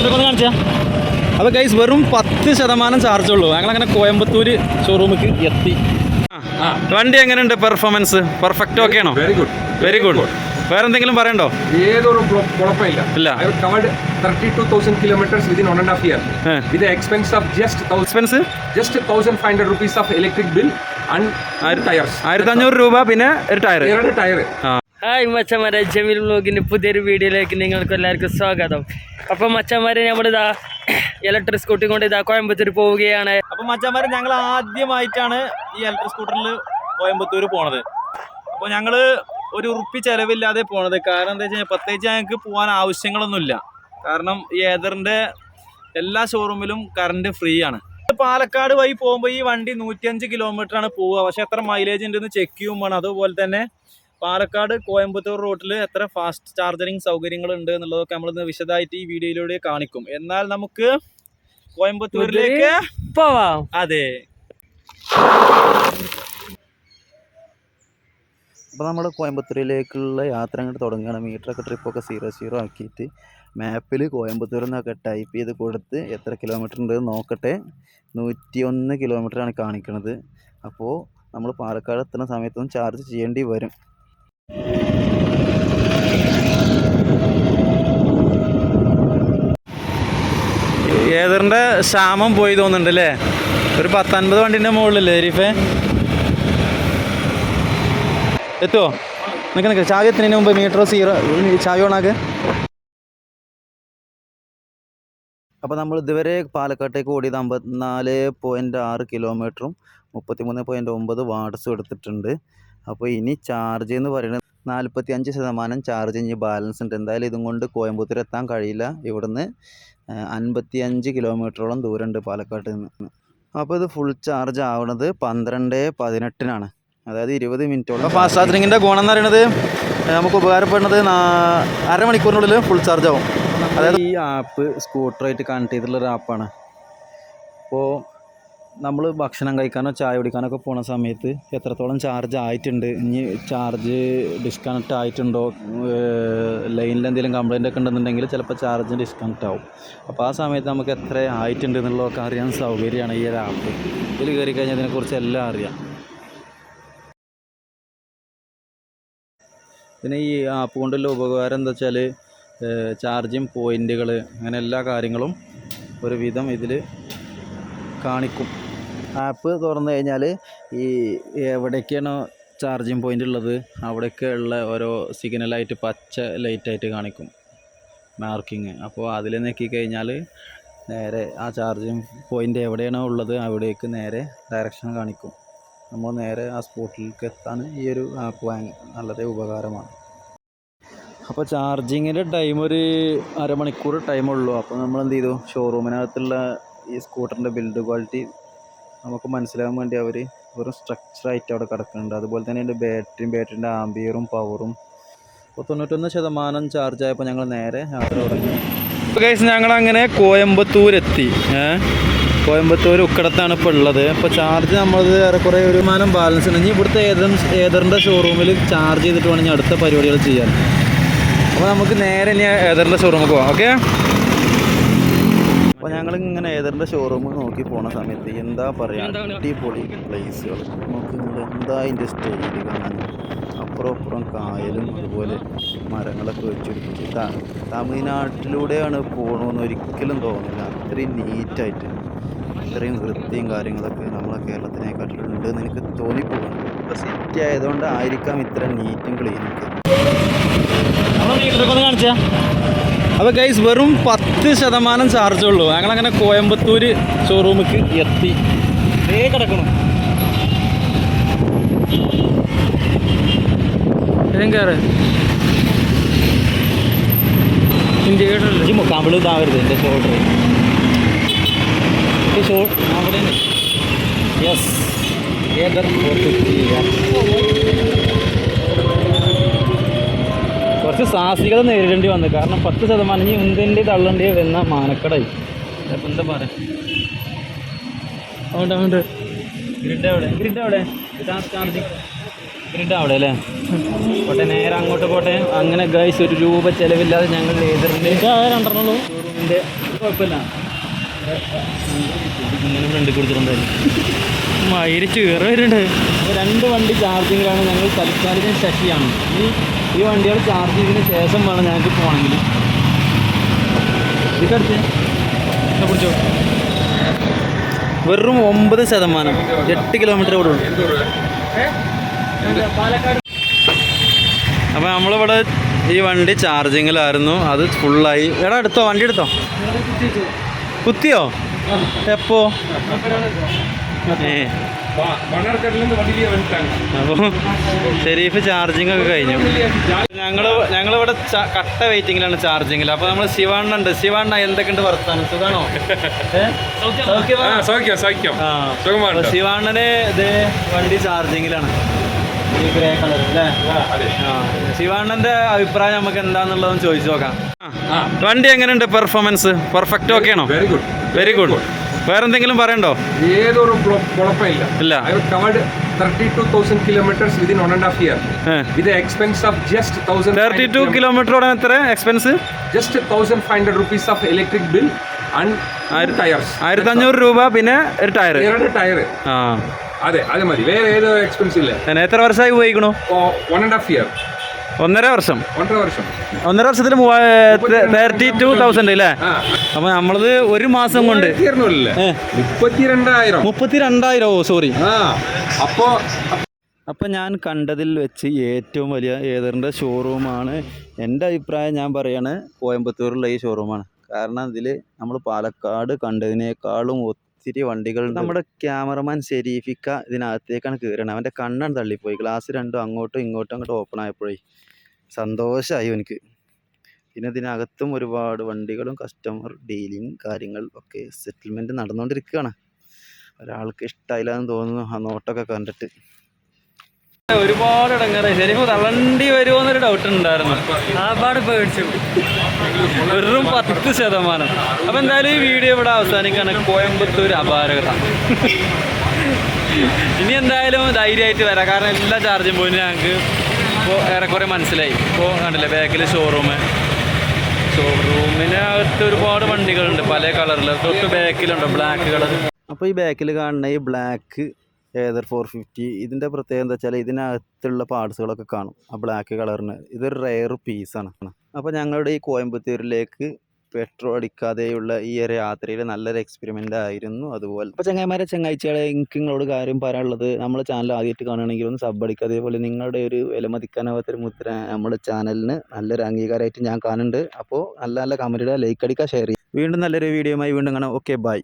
മീറ്ററൊക്കെ ഒന്ന് കാണിച്ചാൽ. അപ്പോൾ ഗൈസ് വെറും 10% ചാർജ് ഉള്ളൂ. ഞങ്ങളങ്ങനെ കോയമ്പത്തൂർ ഷോറൂമിലേക്ക് എത്തി. വണ്ടി എങ്ങനെയുണ്ട്? പെർഫോമൻസ് പെർഫെക്റ്റ് ഓക്കെ ആണോ? Very good, very good. വേറെ എന്തെങ്കിലും പറയണ്ടോ? ഏതൊരു കുഴപ്പമില്ല. ഇല്ല. I have covered 32,000 kilometers within 1.5 years with the expense of just 1,500 rupees of electric bill and tires. 1,500 രൂപ പിന്നെ ഒരു ടയർ. ഹായ് മച്ചന്മാരെ, ജമീൽ വ്ലോഗിൻ്റെ പുതിയൊരു വീഡിയോയിലേക്ക് നിങ്ങൾക്ക് എല്ലാവർക്കും സ്വാഗതം. അപ്പം മച്ചന്മാരെ, നമ്മളിതാ ഇലക്ട്രിക് സ്കൂട്ടി കൊണ്ട് ഇതാ കോയമ്പത്തൂർ പോവുകയാണ്. അപ്പം മച്ചന്മാരെ, ഞങ്ങൾ ആദ്യമായിട്ടാണ് ഈ ഇലക്ട്രിക് സ്കൂട്ടറിൽ കോയമ്പത്തൂർ പോണത്. അപ്പോൾ ഞങ്ങൾ ഒരു ഉറുപ്പി ചിലവില്ലാതെ പോണത്. കാരണം എന്താ വെച്ചാൽ പ്രത്യേകിച്ച് ഞങ്ങൾക്ക് പോകാൻ ആവശ്യങ്ങളൊന്നുമില്ല. കാരണം ഈ ഏതറിൻ്റെ എല്ലാ ഷോറൂമിലും കറണ്ട് ഫ്രീ ആണ്. പാലക്കാട് വഴി പോകുമ്പോൾ ഈ വണ്ടി 105 കിലോമീറ്ററാണ് പോവുക. പക്ഷേ എത്ര മൈലേജ് ഉണ്ടെന്ന് ചെക്ക് ചെയ്യും വേണം. അതുപോലെ തന്നെ പാലക്കാട് കോയമ്പത്തൂർ റൂട്ടിൽ എത്ര ഫാസ്റ്റ് ചാർജറിങ് സൗകര്യങ്ങളുണ്ട് എന്നുള്ളതൊക്കെ നമ്മളിന്ന് വിശദമായിട്ട് ഈ വീഡിയോയിലൂടെ കാണിക്കും. എന്നാൽ നമുക്ക് കോയമ്പത്തൂരിലേക്ക് പോവാം. അതെ, അപ്പോൾ നമ്മൾ കോയമ്പത്തൂരിലേക്കുള്ള യാത്ര അങ്ങോട്ട് തുടങ്ങുകയാണ്. മീറ്ററൊക്കെ ട്രിപ്പൊക്കെ 00 ആക്കിയിട്ട് മാപ്പിൽ കോയമ്പത്തൂർ എന്നൊക്കെ ടൈപ്പ് ചെയ്ത് കൊടുത്ത് എത്ര കിലോമീറ്റർ ഉണ്ട് നോക്കട്ടെ. 101 കിലോമീറ്ററാണ് കാണിക്കുന്നത്. അപ്പോൾ നമ്മൾ പാലക്കാട് എത്തുന്ന സമയത്തൊന്നും ചാർജ് ചെയ്യേണ്ടി വരും. ഏതറിൻ്റെ ക്ഷാമം പോയി തോന്നുന്നുണ്ട് അല്ലേ? ഒരു 10-50 വണ്ടിൻ്റെ മുകളിലല്ലേ ഹരീഫേ? എത്തുമോ? നിൽക്ക് ചാവി എത്തുന്നതിന് മുമ്പ് മീറ്റർ 0 ചാവി ഓണാക്ക്. അപ്പോൾ നമ്മൾ ഇതുവരെ പാലക്കാട്ടേക്ക് ഓടിയത് 54.6 കിലോമീറ്ററും 33.9 വാട്ട്സും എടുത്തിട്ടുണ്ട്. അപ്പോൾ ഇനി ചാർജ് എന്ന് പറയുന്നത് 45% ചാർജ് ഇനി ബാലൻസ് ഉണ്ട്. എന്തായാലും ഇതും കൊണ്ട് കോയമ്പത്തൂർ എത്താൻ കഴിയില്ല. ഇവിടുന്ന് 55 കിലോമീറ്ററോളം ദൂരമുണ്ട് പാലക്കാട്ട് നിന്ന്. അപ്പോൾ ഇത് ഫുൾ ചാർജ് ആവുന്നത് 12:18 അതായത് 20 മിനിറ്റോളം. ഫാസ്റ്റ് ചാർജിങ്ങിൻ്റെ ഗുണം എന്ന് പറയുന്നത് നമുക്ക് ഉപകാരപ്പെടുന്നത് അരമണിക്കൂറിനുള്ളിൽ ഫുൾ ചാർജ് ആവും. അതായത് ഈ ആപ്പ് സ്കൂട്ടറായിട്ട് കണക്ട് ചെയ്തിട്ടുള്ളൊരു ആപ്പാണ്. അപ്പോൾ നമ്മൾ ഭക്ഷണം കഴിക്കാനോ ചായ കുടിക്കാനൊക്കെ പോകുന്ന സമയത്ത് എത്രത്തോളം ചാർജ് ആയിട്ടുണ്ട്, ഇനി ചാർജ് ഡിസ്കണക്റ്റ് ആയിട്ടുണ്ടോ, ലൈനിൽ എന്തെങ്കിലും കംപ്ലൈൻ്റ് ഒക്കെ ഉണ്ടെന്നുണ്ടെങ്കിൽ ചിലപ്പോൾ ചാർജ് ഡിസ്കണക്റ്റ് ആവും. അപ്പോൾ ആ സമയത്ത് നമുക്ക് എത്ര ആയിട്ടുണ്ട് എന്നുള്ളതൊക്കെ അറിയാൻ സൗകര്യമാണ് ഈ ഒരു ആപ്പ്. ഇതിൽ കയറി കഴിഞ്ഞാൽ ഇതിനെക്കുറിച്ച് എല്ലാം അറിയാം. പിന്നെ ഈ ആപ്പ് കൊണ്ടുള്ള ഉപകാരം എന്താ വെച്ചാൽ ചാർജിങ് പോയിൻ്റുകൾ അങ്ങനെ എല്ലാ കാര്യങ്ങളും ഒരുവിധം ഇതിൽ കാണിക്കും. ആപ്പ് തുറന്നു കഴിഞ്ഞാൽ ഈ എവിടേക്കാണോ ചാർജിങ് പോയിൻ്റ് ഉള്ളത് അവിടെയൊക്കെ ഉള്ള ഓരോ സിഗ്നലായിട്ട് പച്ച ലൈറ്റായിട്ട് കാണിക്കും, മാർക്കിങ്. അപ്പോൾ അതിൽ നോക്കിക്കഴിഞ്ഞാൽ നേരെ ആ ചാർജിങ് പോയിൻ്റ് എവിടെയാണോ ഉള്ളത് അവിടേക്ക് നേരെ ഡയറക്ഷൻ കാണിക്കും. നമ്മൾ നേരെ ആ സ്പോട്ടിലേക്ക് എത്താൻ ഈ ഒരു ആപ്പ് വളരെ ഉപകാരമാണ്. അപ്പോൾ ചാർജിങ്ങിൻ്റെ ടൈം ഒരു അരമണിക്കൂർ ടൈമുള്ളൂ. അപ്പോൾ നമ്മൾ എന്ത് ചെയ്തു, ഷോറൂമിനകത്തുള്ള ഈ സ്കൂട്ടറിൻ്റെ ബിൽഡ് ക്വാളിറ്റി നമുക്ക് മനസ്സിലാകാൻ വേണ്ടി അവർ വെറും സ്ട്രക്ചറായിട്ട് അവിടെ കിടക്കുന്നുണ്ട്. അതുപോലെ തന്നെ അതിൻ്റെ ബാറ്ററിൻ്റെ ആംബിയറും പവറും. അപ്പോൾ 91% ചാർജ് ആയപ്പോൾ ഞങ്ങൾ നേരെ യാത്ര തുടങ്ങി. ഗൈസ്, ഞങ്ങളങ്ങനെ കോയമ്പത്തൂരെത്തി. കോയമ്പത്തൂർ ഉക്കടത്താണ് ഇപ്പോൾ ഉള്ളത്. ഇപ്പോൾ ചാർജ് നമ്മളത് ഏറെക്കുറെ ഒരു ബാലൻസ് ഉണ്ട്. ഇനി ഇവിടുത്തെ ഏതറിൻ്റെ ഷോറൂമിൽ ചാർജ് ചെയ്തിട്ട് വേണമെങ്കിൽ അടുത്ത പരിപാടികൾ ചെയ്യാൻ. അപ്പോൾ നമുക്ക് നേരെ ഇനി ഏതറിൻ്റെ ഷോറൂമിൽ പോകാം. ഓക്കെ. അപ്പോൾ ഞങ്ങളിങ്ങനെ ഏതറിൻ്റെ ഷോറൂം നോക്കി പോണ സമയത്ത് എന്താ പറയുക, അടിപൊളി പ്ലേസുകൾ. നമുക്ക് എന്താ അതിൻ്റെ സ്റ്റൈല് കാണാൻ. അപ്പുറം കായലും അതുപോലെ മരങ്ങളൊക്കെ വെച്ചുപിടിപ്പിച്ച് തമിഴ്നാട്ടിലൂടെയാണ് പോകണമെന്ന് ഒരിക്കലും തോന്നില്ല. അത്രയും നീറ്റായിട്ട് ഇത്രയും വൃത്തിയും കാര്യങ്ങളൊക്കെ നമ്മളെ കേരളത്തിനെക്കാട്ടിലുണ്ടെന്ന് എനിക്ക് തോന്നിപ്പോകുന്നു. ഇപ്പോൾ സിറ്റി ആയതുകൊണ്ട് ആയിരിക്കാം ഇത്ര നീറ്റും ക്ലീനൊക്കെ. കാണിച്ചാ. അപ്പോൾ ഗൈസ് വെറും 10% ചാർജ് ഉള്ളൂ. ഞങ്ങളങ്ങനെ കോയമ്പത്തൂർ ഷോറൂമിലേക്ക് എത്തി. കിടക്കണം ഇന്ത്യ മുക്കാമ്പിൾ ഇതാവരുത് എൻ്റെ ഷോൾഡർ. അവിടെ യെസ് ഏതർ 450. കുറച്ച് സാഹസികത നേരിടേണ്ടി വന്നു. കാരണം 10% ഇനി ഉന്തിൻ്റെ തള്ളേണ്ടി വന്ന മാനക്കടായി. അപ്പം എന്താ പറയുക, അതുകൊണ്ട് ഗ്രിഡ് എവിടെ ചാർജിങ് ഗ്രിഡ് അവിടെ അല്ലേ? പോട്ടെ, നേരെ അങ്ങോട്ട് പോട്ടെ. അങ്ങനെ ഗൈസ് ഒരു രൂപ ചിലവില്ലാതെ ഞങ്ങൾ ഏതറിൻ്റെ 2 ഷോറൂമിൽ ഇതിൻ്റെ കുഴപ്പമില്ല, ഇങ്ങനെ ഫ്രണ്ട് കൊടുത്തിട്ടുണ്ടായിരുന്നു. മയിരിച്ച് കയറി വരുന്നുണ്ട്. അപ്പോൾ 2 വണ്ടി ചാർജിങ്ങിലാണ്. ഞങ്ങൾ തൽക്കാലികം ശശിയാണ്. ഈ വണ്ടികൾ ചാർജ് ചെയ്തതിന് ശേഷം വേണം ഞങ്ങൾക്ക് പോകണമെങ്കിൽ. ഇതടുത്ത് പിടിച്ചോ. വെറും 9%, 8 കിലോമീറ്റർ ഇവിടെ ഉണ്ട്. പാലക്കാട്. അപ്പോൾ നമ്മളിവിടെ ഈ വണ്ടി ചാർജിങ്ങിലായിരുന്നു, അത് ഫുള്ളായി. എടാ എടുത്തോ, വണ്ടി എടുത്തോ. കുത്തിയോ? എപ്പോ? അപ്പോൾ ഷെരീഫ് ചാർജിങ് ഒക്കെ കഴിഞ്ഞു. ഞങ്ങളിവിടെ കട്ട വെയിറ്റിങ്ങിലാണ് ചാർജിങ്ങിൽ. അപ്പോൾ നമ്മൾ ശിവാണ്ണുണ്ട്. ശിവാണ്ണ എന്തൊക്കെയുണ്ട് വർത്താനം? സുഖാണോ? ശിവാണ്ണന് ഇതേ വണ്ടി ചാർജിങ്ങിലാണ്, ഈ ഗ്രേ കളർ അല്ലേ? ശിവാണ്ണന്റെ അഭിപ്രായം നമുക്ക് എന്താന്നുള്ളതെന്ന് ചോദിച്ചു നോക്കാം. വണ്ടി എങ്ങനെയുണ്ട്? പെർഫോമൻസ് പെർഫെക്റ്റ് ഓക്കെ ആണോ? Very good. വേറെന്തെങ്കിലും പറയണ്ടോ? ഏതൊരു കുഴപ്പമില്ല. ഇല്ല. 32,000 kilometers within 1.5 years with the expense of just 32 കിലോമീറ്ററോടെ എത്ര expense? just 1,500 rupees of electric bill and tires. 1500 രൂപ, പിന്നെ ഒരു ടയർ. ടയർ. അതെ, അത് മതി. വേറെ ഏതോ എക്സ്പെൻസ് ഇല്ല. എത്ര വർഷമായി ഉപയോഗിക്കണോ? 1.5 year. 1.5 വർഷം. 1.5 വർഷത്തിൽ 32,000 അല്ലേ? അപ്പൊ നമ്മളത് ഒരു മാസം കൊണ്ട് 32,000. ഓ സോറി. അപ്പം ഞാൻ കണ്ടതിൽ വെച്ച് ഏറ്റവും വലിയ ഏതറിൻ്റെ ഷോറൂമാണ്. എൻ്റെ അഭിപ്രായം ഞാൻ പറയാണ്, കോയമ്പത്തൂരുള്ള ഈ ഷോറൂമാണ്. കാരണം ഇതിൽ നമ്മൾ പാലക്കാട് കണ്ടതിനേക്കാളും ഒത്തിരി വണ്ടികൾ. നമ്മുടെ ക്യാമറമാൻ ഷെരീഫിക്ക ഇതിനകത്തേക്കാണ് കയറണം. അവൻ്റെ കണ്ണാണ് തള്ളിപ്പോയി. ഗ്ലാസ് രണ്ടും അങ്ങോട്ടും ഓപ്പൺ ആയപ്പോഴേ സന്തോഷമായി എനിക്ക്. പിന്നെ ഇതിനകത്തും ഒരുപാട് വണ്ടികളും കസ്റ്റമർ ഡീലിങ് കാര്യങ്ങൾ ഒക്കെ സെറ്റിൽമെൻറ്റ് നടന്നുകൊണ്ടിരിക്കുകയാണ്. ഒരാൾക്ക് ഇഷ്ടമായില്ല എന്ന് തോന്നുന്നു ആ നോട്ടൊക്കെ കണ്ടിട്ട്. ഒരുപാട് ഇടങ്ങാറ്. ശരിക്കും തള്ളണ്ടി വരുമോ എന്നൊരു ഡൗട്ട് ഉണ്ടായിരുന്നു. ഒരുപാട് പേടിച്ചു. വെറും 10%. അപ്പം എന്തായാലും ഈ വീഡിയോ ഇവിടെ അവസാനിക്കുകയാണ്. കോയമ്പത്തൂർ അപാരകത. ഇനി എന്തായാലും ധൈര്യമായിട്ട് വരാം. കാരണം എല്ലാ ചാർജിങ് പോയിന്റും ഞങ്ങൾക്ക് ഇപ്പോൾ ഏറെക്കുറെ മനസ്സിലായി. ഇപ്പോൾ കണ്ടില്ലേ ബാക്കിൽ ഷോറൂമിനകത്ത് ഒരുപാട് വണ്ടികളുണ്ട് പല കളറിൽ. തൊട്ട് ബാക്കിലുണ്ട് ബ്ലാക്ക് കളർ. അപ്പോൾ ഈ ബാക്കിൽ കാണുന്ന ഈ ബ്ലാക്ക് ഏതർ 450 ഇതിൻ്റെ പ്രത്യേകത എന്താ വെച്ചാൽ ഇതിനകത്തുള്ള പാർട്സുകളൊക്കെ കാണും ആ ബ്ലാക്ക് കളറിന്. ഇതൊരു റെയർ പീസാണ്. അപ്പോൾ ഞങ്ങളുടെ ഈ കോയമ്പത്തൂരിലേക്ക് പെട്രോൾ അടിക്കാതെയുള്ള ഈ ഒരു യാത്രയിൽ നല്ലൊരു എക്സ്പെരിമെൻ്റ് ആയിരുന്നു. അതുപോലെ അപ്പോൾ ചങ്ങാഴ്ചകളെ എനിക്ക് നിങ്ങളോട് കാര്യം പറയാനുള്ളത്, നമ്മുടെ ചാനൽ ആദ്യമായിട്ട് കാണുകയാണെങ്കിൽ ഒന്ന് സബ് അടിക്കുക. അതേപോലെ നിങ്ങളുടെ ഒരു വിലമതിക്കാനാവാത്തൊരു മുദ്ര നമ്മുടെ ചാനലിന് നല്ലൊരു അംഗീകാരമായിട്ട് ഞാൻ കാണുന്നുണ്ട്. അപ്പോൾ നല്ല കമൻറ്റ് ഇടുക, ലൈക്ക് അടിക്കുക, ഷെയർ ചെയ്യുക. വീണ്ടും നല്ലൊരു വീഡിയോയുമായി വീണ്ടും കാണാം. Okay, by.